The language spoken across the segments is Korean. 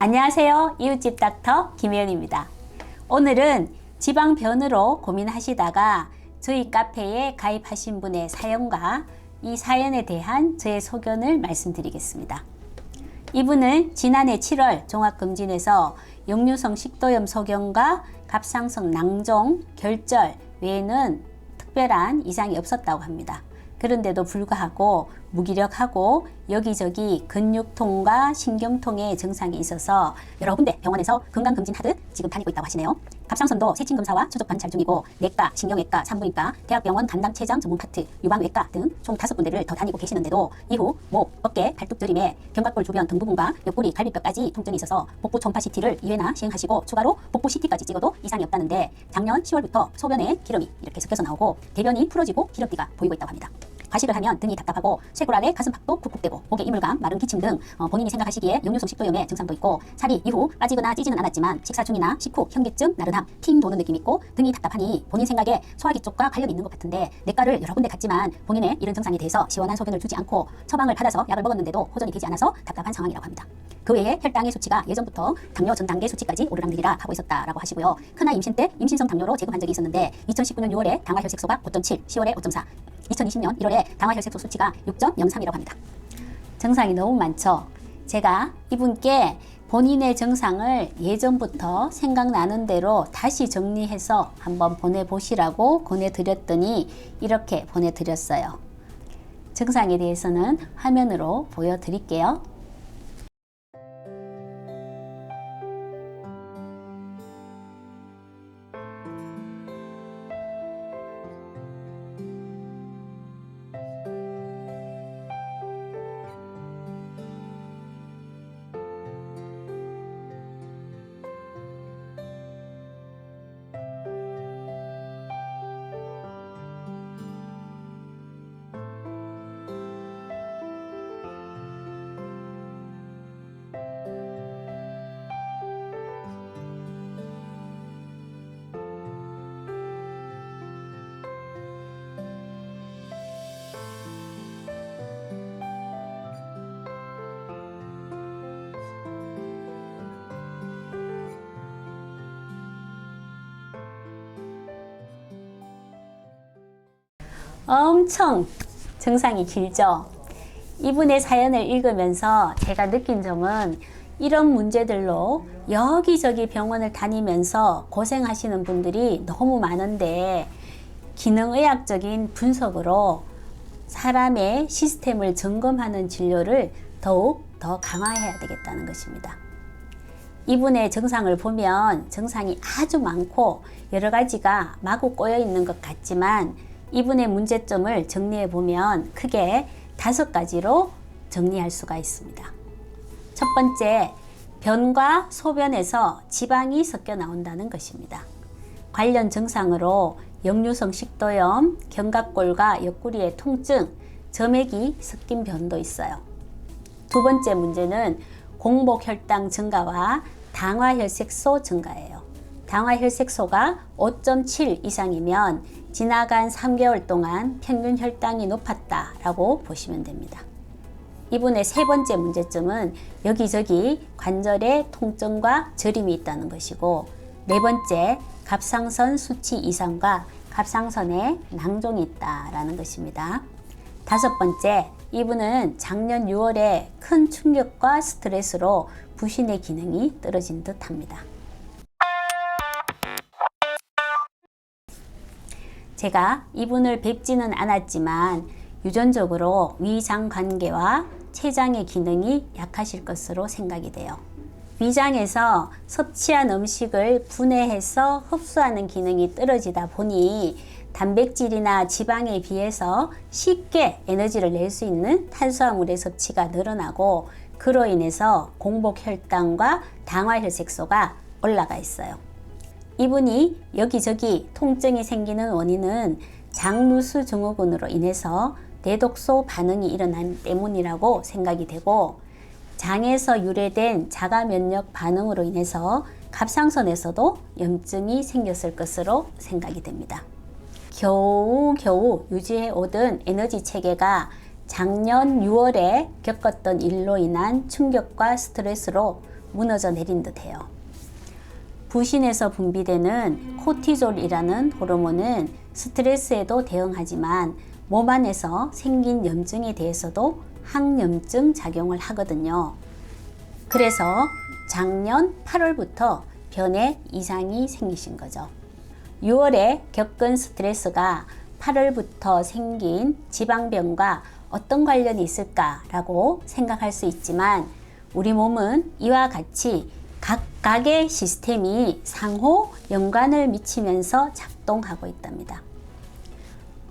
안녕하세요. 이웃집 닥터 김혜연입니다. 오늘은 지방변으로 고민하시다가 저희 카페에 가입하신 분의 사연과 이 사연에 대한 저의 소견을 말씀드리겠습니다. 이분은 지난해 7월 종합검진에서 역류성 식도염 소견과 갑상선 낭종, 결절 외에는 특별한 이상이 없었다고 합니다. 그런데도 불구하고 무기력하고 여기저기 근육통과 신경통의 증상이 있어서 여러 군데 병원에서 건강검진하듯 지금 다니고 있다고 하시네요. 갑상선도 세침검사와 초적 관찰 중이고 내과, 신경외과, 산부인과, 대학병원 간담체장 전문 파트, 유방외과 등 총 5군데를 더 다니고 계시는데도 이후 목, 어깨, 발뚝 저림에 견갑골 주변 등 부분과 옆구리, 갈비뼈까지 통증이 있어서 복부 초음파 CT를 2회나 시행하시고 추가로 복부 CT까지 찍어도 이상이 없다는데 작년 10월부터 소변에 기름이 이렇게 섞여서 나오고 대변이 풀어지고 기름띠가 보이고 있다고 합니다. 과식을 하면 등이 답답하고 쇄골 아래 가슴팍도 쿡쿡대고 목에 이물감, 마른 기침 등 본인이 생각하시기에 역류성 식도염의 증상도 있고 살이 이후 빠지거나 찌지는 않았지만 식사 중이나 식후 현기증, 나른함, 팅 도는 느낌 있고 등이 답답하니 본인 생각에 소화기 쪽과 관련이 있는 것 같은데 내과를 여러 군데 갔지만 본인의 이런 증상에 대해서 시원한 소견을 주지 않고 처방을 받아서 약을 먹었는데도 호전이 되지 않아서 답답한 상황이라고 합니다. 그 외에 혈당의 수치가 예전부터 당뇨 전 단계 수치까지 오르락내리락 하고 있었다라고 하시고요. 큰아이 임신 때 임신성 당뇨로 재검한 적이 있었는데 2019년 6월에 당화혈색소가 5.7, 10월에 5.4, 2020년 1월에 당화혈색소 수치가 6.03이라고 합니다. 증상이 너무 많죠. 제가 이분께 본인의 증상을 예전부터 생각나는 대로 다시 정리해서 한번 보내보시라고 보내드렸더니 이렇게 보내드렸어요. 증상에 대해서는 화면으로 보여드릴게요. 엄청 증상이 길죠. 이분의 사연을 읽으면서 제가 느낀 점은 이런 문제들로 여기저기 병원을 다니면서 고생하시는 분들이 너무 많은데 기능의학적인 분석으로 사람의 시스템을 점검하는 진료를 더욱 더 강화해야 되겠다는 것입니다. 이분의 증상을 보면 증상이 아주 많고 여러 가지가 마구 꼬여 있는 것 같지만 이분의 문제점을 정리해 보면 크게 5가지로 정리할 수가 있습니다. 첫 번째, 변과 소변에서 지방이 섞여 나온다는 것입니다. 관련 증상으로 역류성 식도염, 견갑골과 옆구리의 통증, 점액이 섞인 변도 있어요. 두 번째 문제는 공복혈당 증가와 당화혈색소 증가예요. 당화혈색소가 5.7 이상이면 지나간 3개월 동안 평균 혈당이 높았다라고 보시면 됩니다. 이분의 세 번째 문제점은 여기저기 관절에 통증과 저림이 있다는 것이고 네 번째, 갑상선 수치 이상과 갑상선에 낭종이 있다라는 것입니다. 다섯 번째, 이분은 작년 6월에 큰 충격과 스트레스로 부신의 기능이 떨어진 듯 합니다. 제가 이분을 뵙지는 않았지만 유전적으로 위장 관계와 췌장의 기능이 약하실 것으로 생각이 돼요. 위장에서 섭취한 음식을 분해해서 흡수하는 기능이 떨어지다 보니 단백질이나 지방에 비해서 쉽게 에너지를 낼 수 있는 탄수화물의 섭취가 늘어나고 그로 인해서 공복혈당과 당화혈색소가 올라가 있어요. 이분이 여기저기 통증이 생기는 원인은 장누수 증후군으로 인해서 내독소 반응이 일어난 때문이라고 생각이 되고 장에서 유래된 자가 면역 반응으로 인해서 갑상선에서도 염증이 생겼을 것으로 생각이 됩니다. 겨우겨우 유지해 오던 에너지 체계가 작년 6월에 겪었던 일로 인한 충격과 스트레스로 무너져 내린 듯해요. 부신에서 분비되는 코티졸이라는 호르몬은 스트레스에도 대응하지만 몸 안에서 생긴 염증에 대해서도 항염증 작용을 하거든요. 그래서 작년 8월부터 변에 이상이 생기신 거죠. 6월에 겪은 스트레스가 8월부터 생긴 지방변과 어떤 관련이 있을까라고 생각할 수 있지만 우리 몸은 이와 같이 각각의 시스템이 상호 연관을 미치면서 작동하고 있답니다.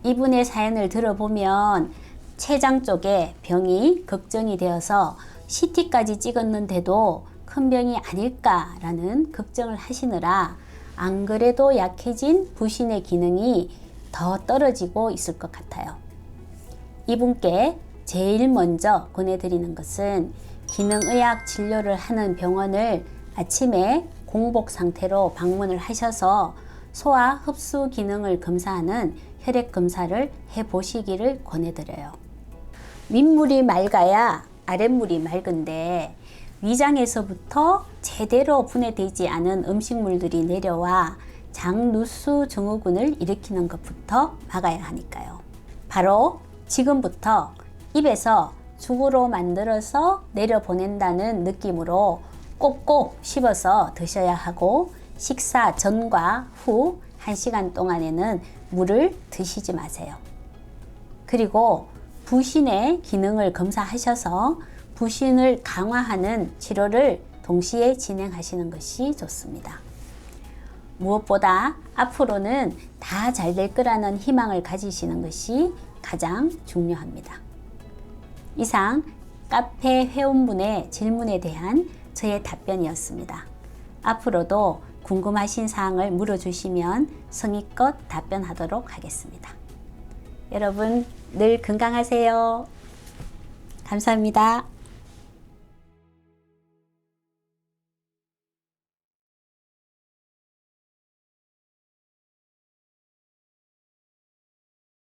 이분의 사연을 들어보면 췌장 쪽에 병이 걱정이 되어서 CT까지 찍었는데도 큰 병이 아닐까라는 걱정을 하시느라 안 그래도 약해진 부신의 기능이 더 떨어지고 있을 것 같아요. 이분께 제일 먼저 권해드리는 것은 기능의학 진료를 하는 병원을 아침에 공복 상태로 방문을 하셔서 소화 흡수 기능을 검사하는 혈액 검사를 해보시기를 권해드려요. 윗물이 맑아야 아랫물이 맑은데 위장에서부터 제대로 분해되지 않은 음식물들이 내려와 장누수 증후군을 일으키는 것부터 막아야 하니까요. 바로 지금부터 입에서 죽으로 만들어서 내려보낸다는 느낌으로 꼭꼭 씹어서 드셔야 하고 식사 전과 후 1시간 동안에는 물을 드시지 마세요. 그리고 부신의 기능을 검사하셔서 부신을 강화하는 치료를 동시에 진행하시는 것이 좋습니다. 무엇보다 앞으로는 다 잘 될 거라는 희망을 가지시는 것이 가장 중요합니다. 이상 카페 회원분의 질문에 대한 저의 답변이었습니다. 앞으로도 궁금하신 사항을 물어주시면 성의껏 답변하도록 하겠습니다. 여러분 늘 건강하세요. 감사합니다.